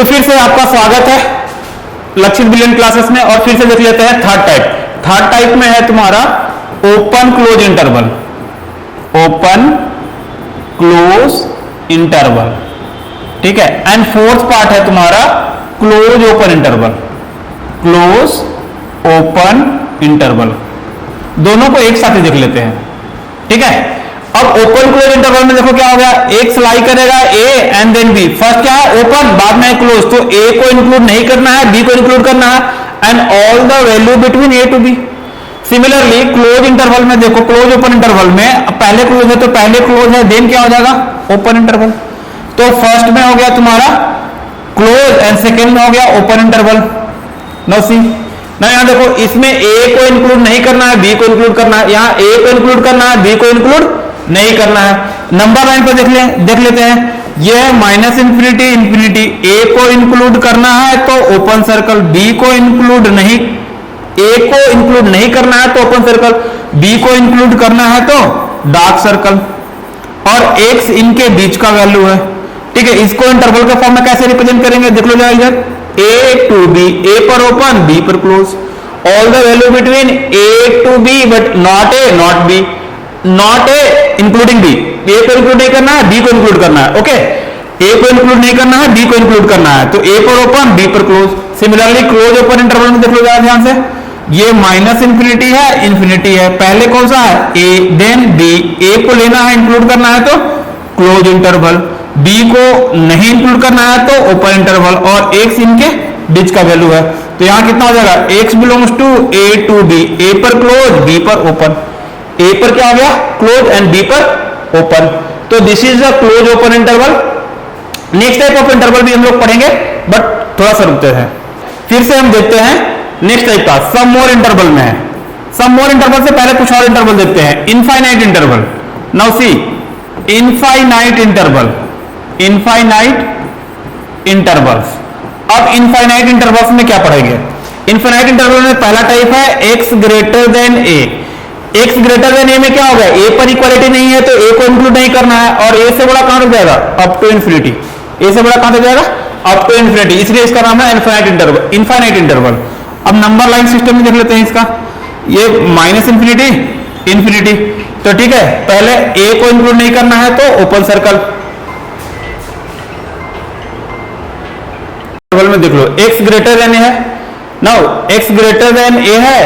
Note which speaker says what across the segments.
Speaker 1: तो फिर से आपका स्वागत है लक्षित बिलियन क्लासेस में। और फिर से देख लेते हैं थर्ड टाइप। थर्ड टाइप में है तुम्हारा open close interval. Open close interval, ठीक है। एंड फोर्थ पार्ट है तुम्हारा close open interval. Close open interval, दोनों को एक साथ ही देख लेते हैं, ठीक है। अब ओपन क्लोज इंटरवल में देखो क्या हो गया, एक स्लाई करेगा A and then B. First क्या है ओपन, बाद में क्लोज, तो ए को इंक्लूड नहीं करना है, बी को इंक्लूड करना है, and all the value between A to B. Similarly close interval में देखो, क्लोज ओपन इंटरवल में पहले क्लोज है तो पहले क्लोज है, देन क्या हो जाएगा ओपन इंटरवल। तो फर्स्ट में हो गया तुम्हारा क्लोज एंड सेकेंड में हो गया ओपन इंटरवल। नो सी ना, यहां देखो इसमें ए को इंक्लूड नहीं करना है, बी को इंक्लूड करना है, यहां ए को इंक्लूड करना है, बी को इंक्लूड नहीं करना है। नंबर लाइन पर देख लेते हैं, यह माइनस इंफिनिटी इंफिनिटी, ए को इंक्लूड करना है तो ओपन सर्कल, बी को इंक्लूड नहीं, ए को इंक्लूड नहीं करना है तो ओपन सर्कल, बी को इंक्लूड करना है तो डार्क सर्कल, और एक्स इनके बीच का वैल्यू है, ठीक है। इसको इंटरवल के फॉर्म में कैसे रिप्रेजेंट करेंगे देख लो जरा इधर, ए टू बी, ए पर ओपन बी पर close, all the value between A to B but not A not B, not A including B, A को इंक्लूड नहीं करना है, बी को इंक्लूड करना है, ओके। ए को इंक्लूड नहीं करना है, बी को इंक्लूड करना है, तो ए पर ओपन बी पर close. Similarly close open interval में देख लो जरा ध्यान से, ये माइनस इंफिनिटी है इंफिनिटी है, पहले कौन सा है ए देन बी, ए को लेना है इंक्लूड करना है तो क्लोज इंटरवल, बी को नहीं इंक्लूड करना है तो ओपन इंटरवल, और एक्स इनके बीच का वैल्यू है। तो यहां कितना हो जाएगा, x belongs to A to B, A पर क्लोज बी पर ओपन, ए पर क्या हो गया क्लोज एंड बी पर ओपन। तो this is the close open interval. Next type of interval भी हम लोग पढ़ेंगे, बट थोड़ा सा रुकते हैं। फिर से हम देखते हैं नेक्स्ट टाइप का, सम मोर इंटरवल में है। सम मोर इंटरवल से पहले कुछ और इंटरवल देखते हैं, infinite interval. Now see infinite interval, infinite intervals. अब इनफाइनाइट इंटरवल्स में क्या पढ़ेंगे, इनफाइनाइट इंटरवल में पहला टाइप है एक्स ग्रेटर देन ए। एक्स ग्रेटर देन ए में क्या होगा, ए पर इक्वालिटी नहीं है तो ए को इंक्लूड नहीं करना है, और ए से बड़ा कहां तक जाएगा अप टू इंफिनिटी, ए से बड़ा कहां तक जाएगा अप टू इंफिनिटी, इसलिए इसका नाम है इनफाइनाइट इंटरवल, इनफाइनाइट इंटरवल। अब नंबर लाइन सिस्टम में देख लेते हैं इसका, ये माइनस इंफिनिटी इंफिनिटी, तो ठीक है पहले ए को इंक्लूड नहीं करना है तो ओपन सर्कल में देख लो एक्स ग्रेटर देन ए है। Now x greater than A है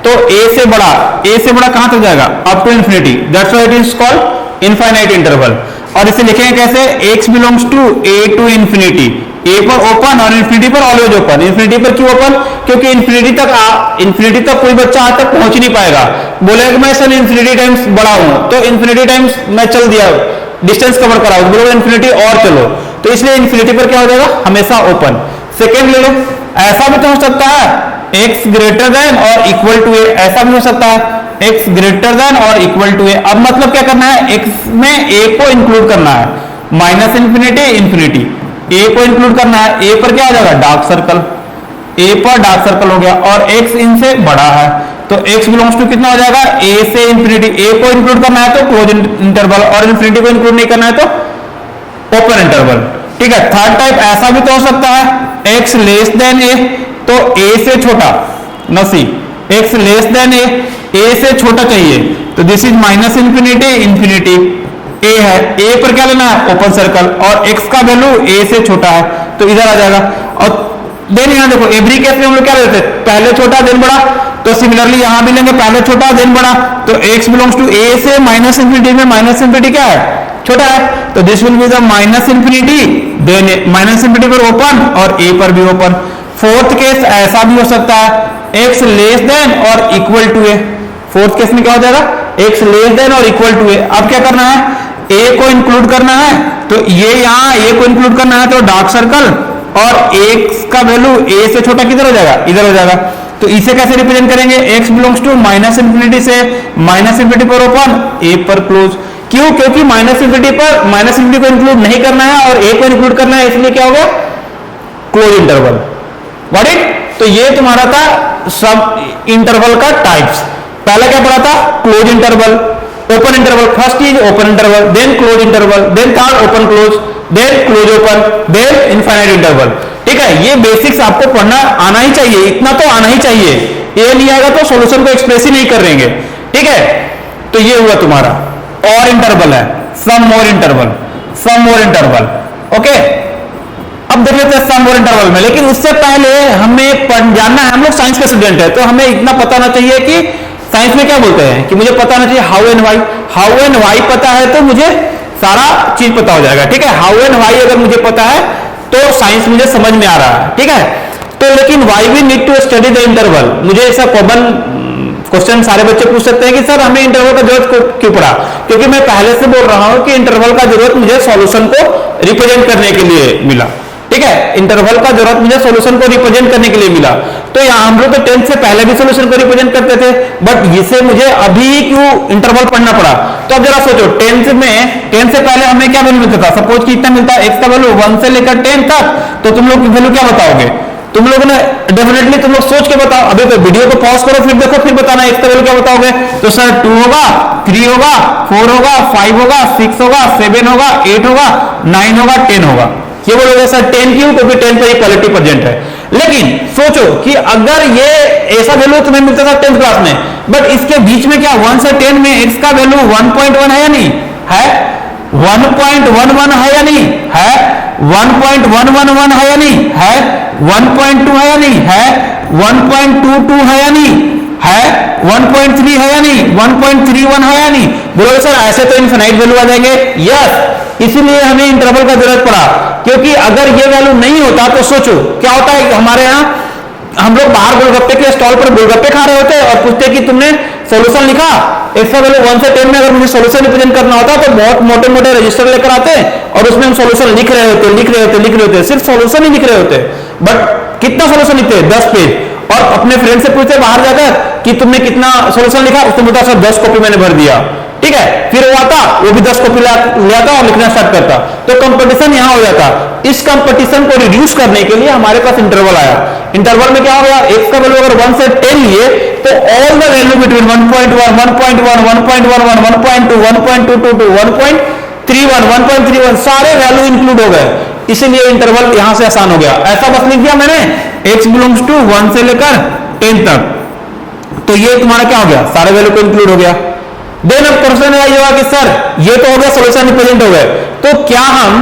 Speaker 1: तो ए से बड़ा कहां तक जाएगा up to infinity, that's why it is called infinite interval. और इसे लिखेंगे कैसे, x belongs to A to infinity, A पर ओपन और इंफिनिटी पर ऑलवेज ओपन। इंफिनिटी पर क्यों ओपन, क्योंकि इंफिनिटी तक कोई बच्चा आज तक पहुंच नहीं पाएगा, बोलेगा कि मैं सर इंफिनिटी टाइम्स बड़ा हूं तो इंफिनिटी टाइम्स मैं चल दिया, डिस्टेंस कवर करा, बोलोगे इंफिनिटी और चलो, तो इसलिए इंफिनिटी पर क्या हो जाएगा हमेशा ओपन। सेकेंड ले लो, ऐसा भी तो हो सकता है x ग्रेटर देन और इक्वल टू ए, ऐसा भी हो सकता है x ग्रेटर देन और इक्वल टू ए। अब मतलब क्या करना है, x में a को इंक्लूड करना है, माइनस इंफिनिटी इंफिनिटी, a को इंक्लूड करना है, a पर क्या आ जाएगा डार्क सर्कल, a पर डार्क सर्कल हो गया, और x इनसे बड़ा है तो x बिलोंग्स टू कितना हो जाएगा a से इंफिनिटी, a को इंक्लूड करना है तो क्लोज इंटरवल, और इंफिनिटी को इंक्लूड नहीं करना है तो ओपन इंटरवल, ठीक है। थर्ड टाइप ऐसा भी तो हो सकता है x लेस देन a, तो a से छोटा, न सी x लेस देन a से छोटा चाहिए, तो this is minus infinity infinity, a है, a पर क्या लेना है ओपन सर्कल, और x का वैल्यू a से छोटा है तो इधर आ जाएगा। और देन यहां देखो एवरी केस में हम लोग क्या लेते हैं, पहले छोटा देन बड़ा, तो सिमिलरली यहां भी लेंगे पहले छोटा देन बड़ा, तो x बिलोंग्स टू a से माइनस इंफिनिटी में माइनस इंफिनिटी क्या है छोटा है, तो this will be the minus infinity then minus infinity पर ओपन और a पर भी ओपन। फोर्थ केस ऐसा भी हो सकता है x लेस देन और equal to a, fourth case में क्या हो जाएगा x लेस देन और इक्वल टू ए। अब क्या करना है, a को इंक्लूड करना है, तो ये यहाँ a को इंक्लूड करना है तो डार्क सर्कल, और x का वैल्यू a से छोटा किधर हो जाएगा इधर हो जाएगा, तो इसे कैसे रिप्रेजेंट करेंगे, x belongs to minus infinity से माइनस इंफिनिटी पर ओपन a पर क्लोज। क्यों, क्योंकि माइनस इंफिनिटी पर माइनस इंफिनिटी को इंक्लूड नहीं करना है और a को इंक्लूड करना है, इसलिए क्या होगा क्लोज इंटरवल। व्हाट इट, तो ये तुम्हारा था सब इंटरवल का टाइप्स। पहला क्या पढ़ा था, close interval, open interval, first is open interval, then close interval, then third open close, then close open, then infinite interval, ठीक है, ये बेसिक्स आपको पढ़ना आना ही चाहिए, इतना तो आना ही चाहिए, ये नहीं आएगा तो सॉल्यूशन को एक्सप्रेस ही नहीं कर रहेंगे। ठीक है, तो ये हुआ तुम्हारा और इंटरवल है, सम मोर इंटरवल, सम मोर इंटरवल। ओके, अब देख लेते हैं सम मोर इंटरवल में, लेकिन उससे पहले हमें जानना है, हम लोग साइंस के स्टूडेंट है तो हमें इतना पता होना चाहिए कि साइंस में क्या बोलते हैं, कि मुझे पता होना चाहिए how and why. How and why पता है तो मुझे सारा चीज पता हो जाएगा। ठीक है, हाउ एंड वाई अगर मुझे पता है तो साइंस मुझे समझ में आ रहा है। ठीक है, तो लेकिन why we need to study the interval, मुझे ऐसा कॉमन क्वेश्चन सारे बच्चे पूछ सकते हैं कि सर हमें इंटरवल का जरूरत क्यों पड़ा, क्योंकि मैं पहले से बोल रहा हूं कि इंटरवल का जरूरत मुझे सॉल्यूशन को रिप्रेजेंट करने के लिए मिला। ठीक है, इंटरवल का जरूरत मुझे सॉल्यूशन को रिप्रेजेंट करने के लिए मिला। तो यहां हम लोग तो 10 से पहले भी सॉल्यूशन को रिप्रेजेंट करते थे, बट इसे मुझे अभी क्यों इंटरवल पढ़ना पड़ा। तो अब जरा सोचो, 10 से पहले हमें क्या वैल्यू मिलता था, सपोज कि इतना मिलता है, एक्स का वैल्यू 1 से लेकर 10 तक, तो तुम लोग की वैल्यू क्या बताओगे, तुम लोगों ने डेफिनेटली तुम लोग सोच के बताओ, अभी तो वीडियो को पॉज करो फिर देखो, फिर बताना एक्स का वैल्यू क्या बताओगे। तो सर 2 होगा, 3 होगा, 4 होगा, 5 होगा, 6 होगा, 7 होगा, 8 होगा, 9 होगा, 10 होगा। ये बोलोगे सर 10 क्यों, क्योंकि 10 पर इक्वालिटी प्रेजेंट है। लेकिन सोचो कि अगर ये ऐसा वैल्यू तुम्हें मिलता था 10th क्लास में, बट इसके बीच में क्या 1 से 10 में एक्स का वैल्यू 1.1 है या नहीं है, 1.11 है या नहीं है, 1.111 है या नहीं है, 1.2 है या नहीं है, 1.22 है या नहीं है, 1.3 है या नहीं, 1.31 है या नहीं। बोलोगे सर ऐसे तो इनफिनाइट वैल्यू आ जाएंगे। यस, इसीलिए हमें इंटरवल का जरूरत पड़ा, क्योंकि अगर ये वैल्यू नहीं होता तो सोचो क्या होता है, हमारे यहाँ हम लोग बाहर गोलगप्पे के स्टॉल पर गोलगप्पे खा रहे होते और पूछते कि तुमने सॉल्यूशन लिखा, इसका वैल्यू 1 से 10 में अगर मुझे सॉल्यूशन रिप्रेजेंट करना होता तो बहुत मोटे मोटे रजिस्टर लेकर आते और उसमें हम सॉल्यूशन लिख रहे होते, सिर्फ सॉल्यूशन ही लिख रहे होते। बट कितना सॉल्यूशन लिखते, 10 पेज, और अपने फ्रेंड से पूछते बाहर जाकर कि तुमने कितना सॉल्यूशन लिखा, उसने बोलता सर 10 कॉपी मैंने भर दिया। ठीक है, फिर वो आता, वो भी 10 कॉपी ले आता और लिखना स्टार्ट करता, तो कंपटीशन यहां हो जाता। इस कंपटीशन को रिड्यूस करने के लिए हमारे पास इंटरवल आया। इंटरवल में क्या हो गया, एक्स का वैल्यू अगर 1 से 10 लिए तो ऑल द वैल्यू बिटवीन 1.1, 1.11, 1.11, 1.2, 1.22, 1.31, 1.31 सारे वैल्यू इंक्लूड हो गए, इसीलिए इंटरवल यहां से आसान हो गया। ऐसा बस लिख दिया मैंने, x बिलोंग्स टू 1 से लेकर 10 तक, तो ये तुम्हारा क्या हो गया, सारे वैल्यू को इंक्लूड हो गया। देन अब क्वेश्चन ये होगा कि सर ये तो हो गया सॉल्यूशन रिप्रेजेंट हो गए, तो क्या हम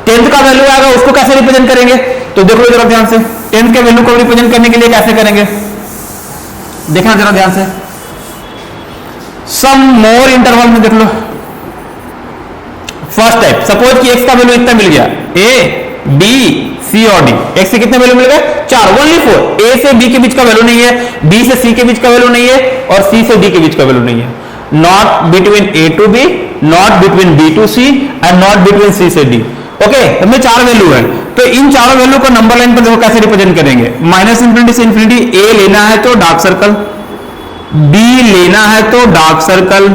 Speaker 1: 10th का वैल्यू आएगा उसको कैसे रिप्रेजेंट करेंगे। तो देखो जरा ध्यान से, 10th के वैल्यू को रिप्रेजेंट करने के लिए कैसे करेंगे, देखना जरा ध्यान से। सम मोर इंटरवल में देख लो, फर्स्ट टाइप, सपोज कि x का वैल्यू इतना मिल गया, a b c और d, x से कितने वैल्यू मिल गए 4, ओनली 4, a से b के बीच का वैल्यू नहीं है, b से c के बीच का वैल्यू नहीं है और c से d के बीच का वैल्यू नहीं है। Not between a to b, not between b to c and not between c से d। ओके, इसमें 4 वैल्यू है, तो इन चारों वैल्यू को नंबर लाइन पर देखो कैसे रिप्रेजेंट करेंगे। माइनस इंफिनिटी से इंफिनिटी, a लेना है तो डार्क सर्कल, b लेना है तो डार्क सर्कल,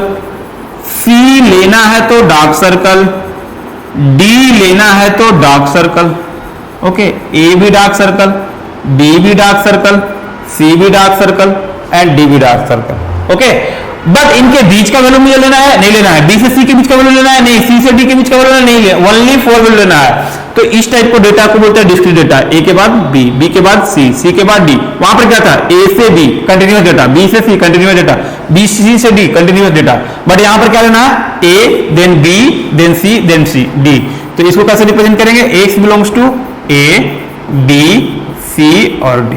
Speaker 1: c लेना है तो डार्क सर्कल, d लेना है तो डार्क सर्कल। ओके, a भी डार्क सर्कल, b भी डार्क सर्कल, c भी डार्क सर्कल एंड d भी डार्क सर्कल। ओके, बट इनके बीच का वैल्यू मुझे लेना है, नहीं लेना है, b से c के बीच का वैल्यू लेना है, नहीं, c से d के बीच का वैल्यू नहीं है, ओनली 4 वैल्यू लेना है। तो इस टाइप को डेटा को बोलते हैं डिस्क्रीट डेटा, a के बाद b, b के बाद c, c के बाद d। वहां पर क्या था, a से b कंटिन्यूअस डेटा, b से c continuous data, b c से d कंटिन्यूअस डेटा, बट यहां पर क्या लेना है, a then b then c then c d। तो इसको कैसे रिप्रेजेंट करेंगे, x belongs to a b c और d,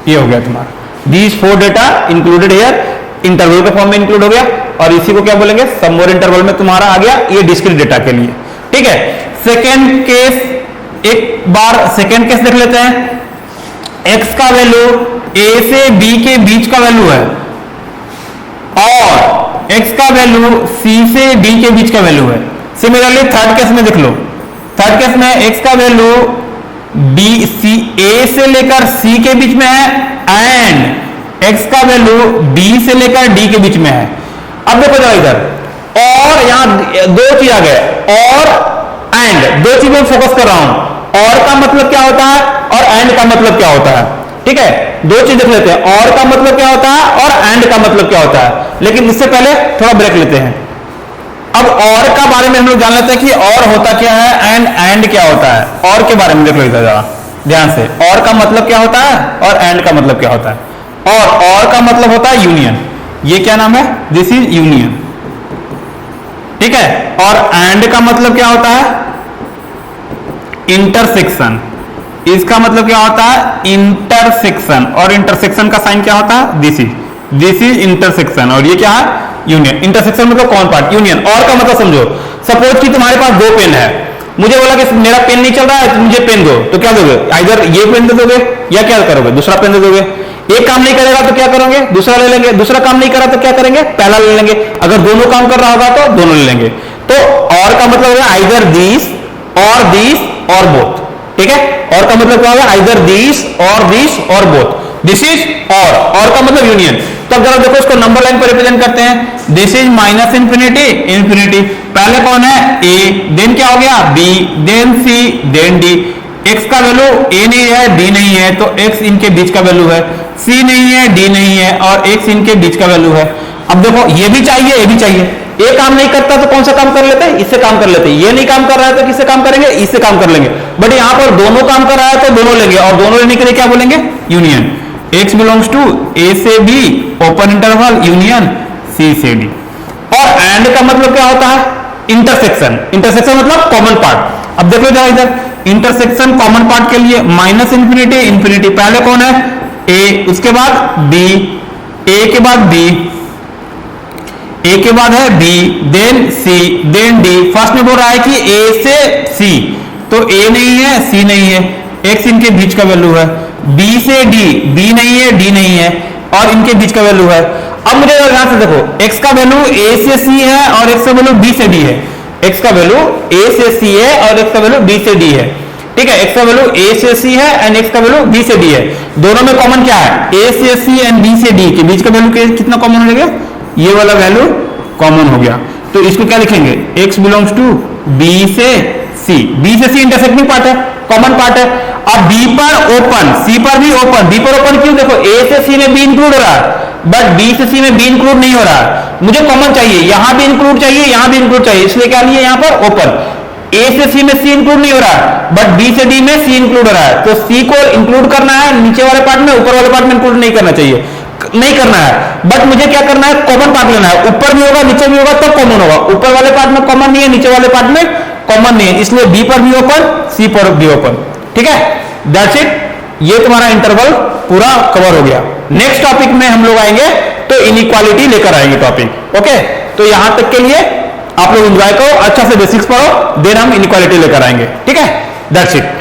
Speaker 1: ये हो गया तुम्हारा। These 4 data included here, interval के फॉर्म में इंक्लूड हो गया, और इसी को क्या बोलेंगे, सम मोर इंटरवल में तुम्हारा आ गया ये डिस्क्रीट डेटा के लिए। ठीक है, सेकेंड केस, एक बार सेकेंड केस देख लेते हैं। x का वैल्यू a से b के बीच का वैल्यू है और x का वैल्यू c से d के बीच का वैल्यू है। सिमिलरली थर्ड केस में देख लो, थर्ड केस में x का वैल्यू a से लेकर c के बीच में है एंड x का वैल्यू b से लेकर d के बीच में है। अब देखो जरा इधर, और यहां 2 चीज आ गए, और एंड, 2 चीजों में फोकस कर रहा हूं। और का मतलब क्या होता है और एंड का मतलब क्या होता है। ठीक है, 2 चीज देख लेते हैं, और का मतलब क्या होता है और एंड का मतलब क्या होता है। लेकिन इससे पहले थोड़ा ब्रेक लेते हैं। अब और का बारे में हम लोग जान लेते हैं कि और होता क्या है एंड क्या होता है। और के बारे में देख लो इधर जरा ध्यान से, और का मतलब क्या होता है और एंड का मतलब क्या होता है। और का मतलब होता है यूनियन, ये क्या नाम है, दिस इज यूनियन, ठीक है। और एंड का मतलब क्या होता है, इंटरसेक्शन, इसका मतलब क्या होता है इंटरसेक्शन, और इंटरसेक्शन का साइन क्या होता है, दिस इज इंटरसेक्शन, और ये क्या है यूनियन। इंटरसेक्शन मतलब कौन पार्ट, यूनियन। और का मतलब समझो, सपोज कि तुम्हारे पास दो पेन है, मुझे बोला कि मेरा पेन नहीं चल रहा है तो मुझे पेन दो, तो क्या दोगे, आइदर ये पेन दे दोगे या क्या करोगे, दूसरा पेन दे दोगे। एक काम नहीं करेगा तो क्या करोगे, दूसरा ले लेंगे, दूसरा काम नहीं करा तो क्या करेंगे, पहला ले लेंगे, अगर दोनों काम कर रहा होगा तो दोनों ले लेंगे। तो और का मतलब है आइदर दिस और बोथ, ठीक है। और का मतलब क्या होगा, आइदर दिस और बोथ, दिस इज और का मतलब यूनियन। तो अगर देखो इसको नंबर लाइन पर रिप्रेजेंट करते हैं, this is minus infinity infinity, पहले कौन है ए, देन क्या हो गया बी, देन सी, देन डी। एक्स का वैल्यू ए नहीं है डी नहीं है तो एक्स इनके बीच का वैल्यू है, सी नहीं है डी नहीं है और एक्स इनके बीच का वैल्यू है। अब देखो ये भी चाहिए ये भी चाहिए, ये काम नहीं करता तो कौन सा काम कर लेते हैं, इससे काम कर लेते हैं, ये नहीं काम कर रहा है तो किससे काम करेंगे, इससे काम कर लेंगे। बट यहां पर दोनों काम कर रहा है तो दोनों लेंगे, और दोनों लेने के लिए क्या बोलेंगे, union. x belongs to A से B open interval union C से डी। और एंड का मतलब क्या होता है, इंटरसेक्शन, इंटरसेक्शन मतलब कॉमन पार्ट। अब देखो जरा इधर, इंटरसेक्शन कॉमन पार्ट के लिए माइनस इंफिनिटी इंफिनिटी, पहले कौन है ए, उसके बाद बी, ए के बाद बी, ए के बाद है बी, देन सी, देन डी। फर्स्ट में बोल रहा है कि ए से सी, तो ए नहीं है सी नहीं है, एक्स इनके बीच का वैल्यू है, बी से डी, बी नहीं है डी नहीं है और इनके बीच का वैल्यू है। अब मुझे यहां से देखो, एक्स का वैल्यू ए से सी है और एक्स का वैल्यू बी से डी है, एक्स का वैल्यू ए से सी है और एक्स का वैल्यू बी से डी है, ठीक है। एक्स का वैल्यू ए से सी है एंड एक्स का वैल्यू बी से डी है। दोनों में कॉमन क्या है, ए से सी एंड बी से डी के बीच का वैल्यू कितना कॉमन हो गया, ये वाला वैल्यू कॉमन हो गया। तो इसको क्या लिखेंगे, x बिलोंग्स टू बी से सी, बी से सी इंटरसेक्टिंग पार्ट है, कॉमन पार्ट है। अब बी पर ओपन, सी पर भी ओपन, बी पर ओपन क्यों, देखो ए से सी में बी इंक्लूड हो रहा है बट बी से सी में बी इंक्लूड नहीं हो रहा है, मुझे कॉमन चाहिए, यहां भी इंक्लूड चाहिए यहां भी इंक्लूड चाहिए, इसलिए क्या लिए यहां पर ओपन। ए से सी में सी इंक्लूड नहीं हो रहा है बट बी से डी में सी इंक्लूड हो रहा है, तो सी को इंक्लूड करना है नीचे वाले पार्ट में, ऊपर वाले पार्ट में इंक्लूड नहीं करना चाहिए, नहीं करना है। बट मुझे क्या करना है, कॉमन पार्ट लेना है, ऊपर भी होगा नीचे भी होगा तब कॉमन होगा, ऊपर वाले पार्ट में कॉमन नहीं है नीचे वाले पार्ट में कॉमन नहीं है, इसलिए बी पर भी ओपन सी पर भी ओपन, ठीक है। दैट्स इट, ये तुम्हारा इंटरवल पूरा कवर हो गया। नेक्स्ट टॉपिक में हम लोग आएंगे तो इनइक्वालिटी लेकर आएंगे टॉपिक, ओके। तो यहां तक के लिए आप लोग एंजॉय करो, अच्छा से बेसिक्स पढ़ो, देन हम इनइक्वालिटी लेकर आएंगे, ठीक है। That's it.